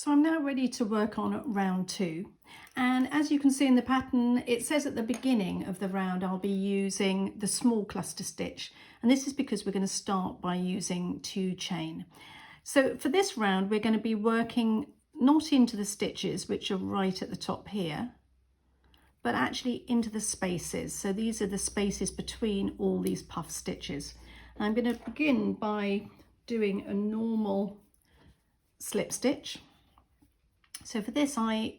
So I'm now ready to work on round 2, and as you can see in the pattern, it says at the beginning of the round I'll be using the small cluster stitch, and this is because we're going to start by using 2 chain. So for this round we're going to be working not into the stitches which are right at the top here, but actually into the spaces. So these are the spaces between all these puff stitches. And I'm going to begin by doing a normal slip stitch. So for this I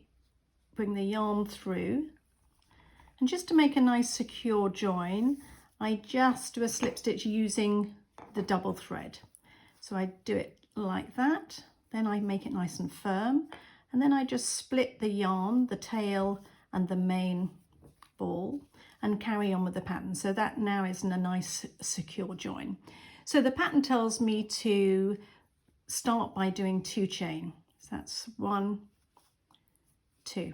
bring the yarn through, and just to make a nice secure join I just do a slip stitch using the double thread. So I do it like that, then I make it nice and firm, and then I just split the yarn, the tail and the main ball, and carry on with the pattern. So that now is in a nice secure join. So the pattern tells me to start by doing 2 chain. So that's 1, 2,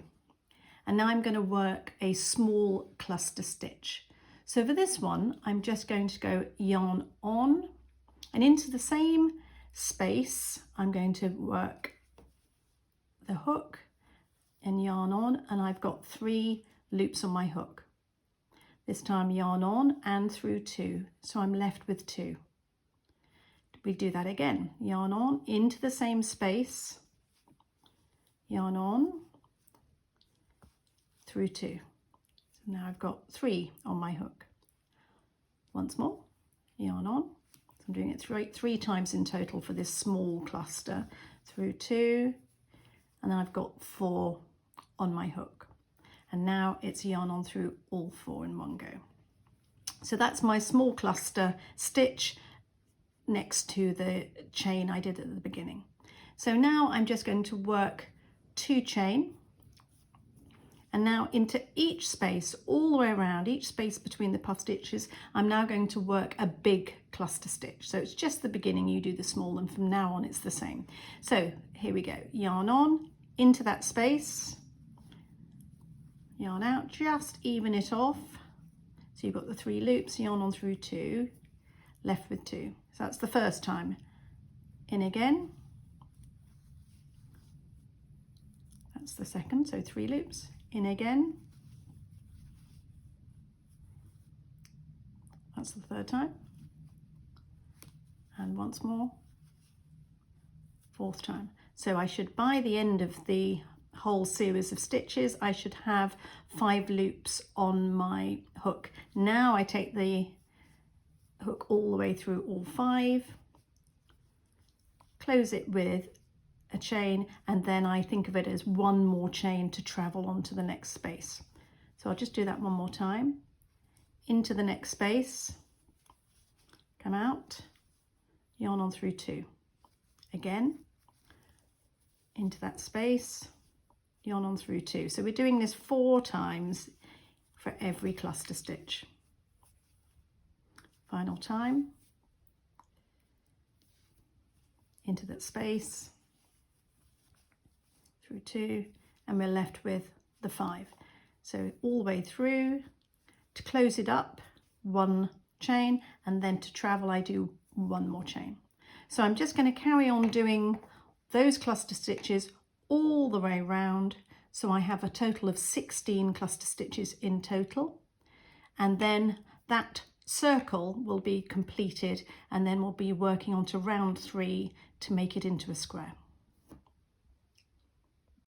and now I'm going to work a small cluster stitch. So for this one I'm just going to go yarn on, and into the same space I'm going to work the hook and yarn on, and I've got 3 loops on my hook. This time yarn on and through 2, so I'm left with 2. We do that again, yarn on into the same space, yarn on through 2. So now I've got 3 on my hook. Once more, yarn on. So I'm doing it three times in total for this small cluster, through 2, and then I've got 4 on my hook. And now it's yarn on through all 4 in one go. So that's my small cluster stitch next to the chain I did at the beginning. So now I'm just going to work 2 chain, and now into each space all the way around, each space between the puff stitches, I'm now going to work a big cluster stitch. So it's just the beginning, you do the small, and from now on it's the same. So here we go, yarn on into that space, yarn out, just even it off. So you've got the 3 loops, yarn on through 2, left with 2. So that's the first time. In again. That's the second, so 3 loops, in again. That's the third time. And once more, 4th time. So I should, by the end of the whole series of stitches, I should have 5 loops on my hook. Now I take the hook all the way through all 5, close it with a chain, and then I think of it as 1 more chain to travel on to the next space. So I'll just do that one more time. Into the next space, come out, yarn on through 2. Again, into that space, yarn on through 2. So we're doing this 4 times for every cluster stitch. Final time, into that space, through 2, and we're left with the 5. So all the way through. To close it up, 1 chain, and then to travel I do 1 more chain. So I'm just going to carry on doing those cluster stitches all the way around, so I have a total of 16 cluster stitches in total, and then that circle will be completed, and then we'll be working on to round 3 to make it into a square.